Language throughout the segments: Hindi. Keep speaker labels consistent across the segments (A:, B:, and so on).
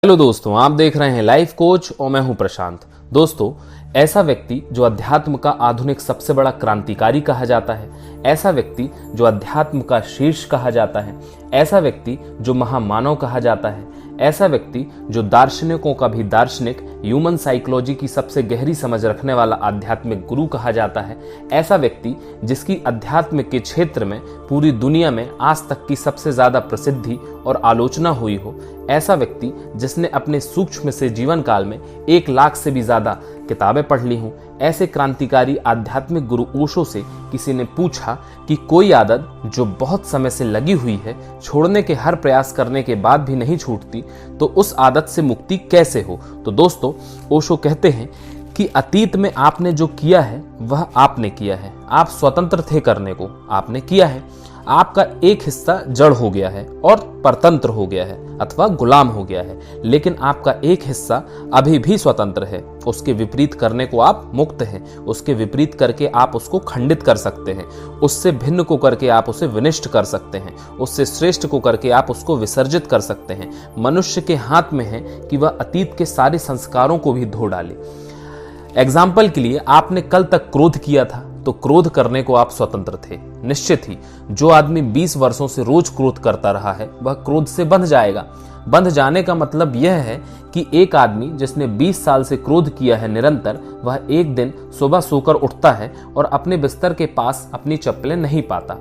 A: हेलो दोस्तों, आप देख रहे हैं लाइफ कोच और मैं हूं प्रशांत। दोस्तों, ऐसा व्यक्ति जो अध्यात्म का आधुनिक सबसे बड़ा क्रांतिकारी कहा जाता है, ऐसा व्यक्ति जो अध्यात्म का शीर्ष कहा जाता है, ऐसा व्यक्ति जो महामानव कहा जाता है, ऐसा व्यक्ति जो दार्शनिकों का भी दार्शनिक, ह्यूमन साइकोलॉजी की सबसे गहरी समझ रखने वाला आध्यात्मिक गुरु कहा जाता है, ऐसा व्यक्ति जिसकी अध्यात्म के क्षेत्र में पूरी दुनिया में आज तक की सबसे ज्यादा प्रसिद्धि और आलोचना हुई हो, ऐसा व्यक्ति जिसने अपने सूक्ष्म से जीवन काल में 1 लाख से भी ज्यादा किताबें पढ़ ली हूं, ऐसे क्रांतिकारी आध्यात्मिक गुरु ओशो से किसी ने पूछा कि कोई आदत जो बहुत समय से लगी हुई है, छोड़ने के हर प्रयास करने के बाद भी नहीं छूटती, तो उस आदत से मुक्ति कैसे हो। तो दोस्तों, ओशो कहते हैं कि अतीत में आपने जो किया है वह आपने किया है, आप स्वतंत्र थे करने को, आपने किया है। आपका एक हिस्सा जड़ हो गया है और परतंत्र हो गया है अथवा गुलाम हो गया है, लेकिन आपका एक हिस्सा अभी भी स्वतंत्र है। उसके विपरीत करने को आप मुक्त हैं, उसके विपरीत करके आप उसको खंडित कर सकते हैं, उससे भिन्न को करके आप उसे विनिष्ट कर सकते हैं, उससे श्रेष्ठ को करके आप उसको विसर्जित कर सकते हैं। मनुष्य के हाथ में है कि वह अतीत के सारे संस्कारों को भी धो डाले। एग्जाम्पल के लिए, आपने कल तक क्रोध किया था तो क्रोध करने को आप स्वतंत्र थे। निश्चित ही जो आदमी 20 वर्षों से रोज क्रोध करता रहा है वह क्रोध से बंध जाएगा। बंध जाने का मतलब यह है कि एक आदमी जिसने 20 साल से क्रोध किया है निरंतर, वह एक दिन सुबह सोकर उठता है और अपने बिस्तर के पास अपनी चप्पलें नहीं पाता।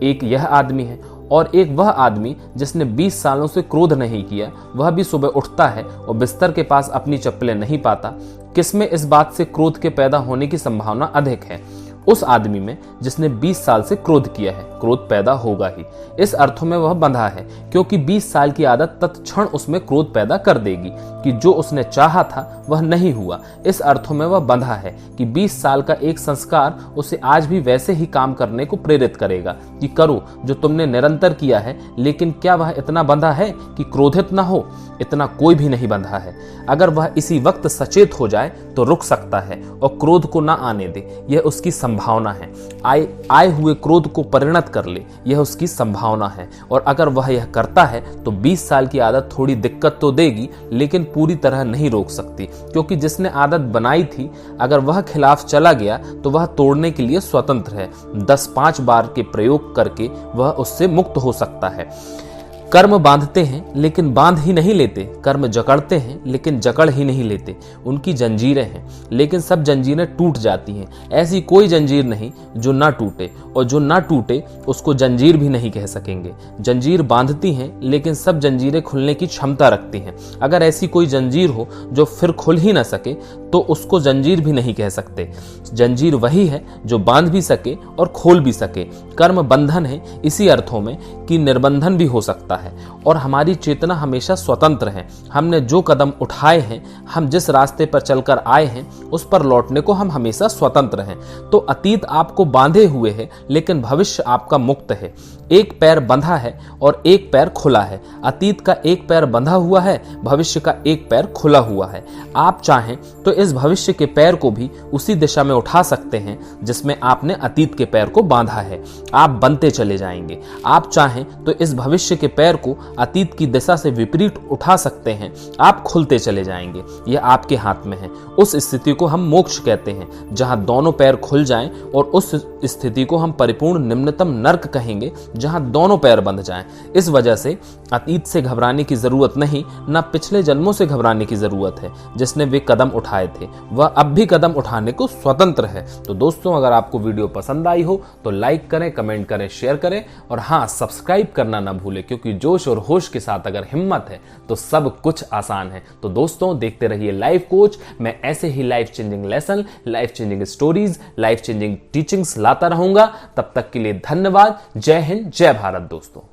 A: एक यह आदमी है और एक वह आदमी जिसने 20 सालों से क्रोध नहीं किया, वह भी सुबह उठता है और बिस्तर के पास अपनी चप्पलें नहीं पाता। किसमें इस बात से क्रोध के पैदा होने की संभावना अधिक है? उस आदमी में जिसने 20 साल से क्रोध किया है। क्रोध पैदा होगा ही, इस अर्थों में वह बंधा है, क्योंकि 20 साल की आदत तत्क्षण उसमें क्रोध पैदा कर देगी कि जो उसने चाहा था वह नहीं हुआ। इस अर्थों में वह बंधा है कि 20 साल का एक संस्कार उसे आज भी वैसे ही काम करने को प्रेरित करेगा कि करो जो तुमने निरंतर किया है। लेकिन क्या वह इतना बंधा है कि क्रोधित ना हो? इतना कोई भी नहीं बंधा है। अगर वह इसी वक्त सचेत हो जाए तो रुक सकता है और क्रोध को ना आने दे, यह उसकी संभावना है। आए हुए क्रोध को परिणत कर ले, यह उसकी संभावना है। और अगर वह यह करता है तो 20 साल की आदत थोड़ी दिक्कत तो देगी, लेकिन पूरी तरह नहीं रोक सकती, क्योंकि जिसने आदत बनाई थी अगर वह खिलाफ चला गया तो वह तोड़ने के लिए स्वतंत्र है। 10-5 बार के प्रयोग करके वह उससे मुक्त हो सकता है। कर्म बांधते हैं लेकिन बांध ही नहीं लेते, कर्म जकड़ते हैं लेकिन जकड़ ही नहीं लेते। उनकी जंजीरें हैं लेकिन सब जंजीरें टूट जाती हैं। ऐसी कोई जंजीर नहीं जो ना टूटे, और जो ना टूटे उसको जंजीर भी नहीं कह सकेंगे। जंजीर बांधती हैं लेकिन सब जंजीरें खुलने की क्षमता रखती हैं। अगर ऐसी कोई जंजीर हो जो फिर खुल ही ना सके तो उसको जंजीर भी नहीं कह सकते। जंजीर वही है जो बांध भी सके और खोल भी सके। कर्म बंधन है इसी अर्थों में कि निर्बंधन भी हो सकता है, और हमारी चेतना हमेशा स्वतंत्र है। हमने जो कदम उठाए हैं, हम जिस रास्ते पर चलकर आए हैं, उस पर लौटने को हम हमेशा स्वतंत्र हैं। तो अतीत आपको बांधे हुए है लेकिन भविष्य आपका मुक्त है। एक पैर बंधा है और एक पैर खुला है। अतीत का एक पैर बंधा हुआ है, भविष्य का एक पैर खुला हुआ है। आप चाहें तो इस भविष्य के पैर को भी उसी दिशा में उठा सकते हैं जिसमें आपने अतीत के पैर को बांधा है। आप बनते चले जाएंगे। आप चाहें तो इस भविष्य के पैर को अतीत की दिशा से विपरीत उठा सकते हैं। आप खुलते चले जाएंगे। यह आपके हाथ में है। उस स्थिति को हम मोक्ष कहते हैं, जहां दोनों पैर खुल जाएं, और उस स्थिति को हम परिपूर्ण निम्नतम नर्क कहेंगे, जहां दोनों पैर बंध जाएं। इस वजह से अतीत से घबराने की जरूरत नहीं, ना पिछले जन्मों से घबराने की जरूरत है। जिसने वे कदम उठाए थे वह अब भी कदम उठाने को स्वतंत्र है। तो दोस्तों, अगर आपको वीडियो पसंद आई हो तो लाइक करें, कमेंट करें, शेयर करें, और हाँ, सब्सक्राइब करना ना भूलें, क्योंकि जोश और होश के साथ अगर हिम्मत है तो सब कुछ आसान है। तो दोस्तों, देखते रहिए लाइफ कोच। मैं ऐसे ही life changing lesson, life changing stories, life changing teachings लाता रहूंगा। तब तक के लिए धन्यवाद। जय हिंद, जय भारत दोस्तों।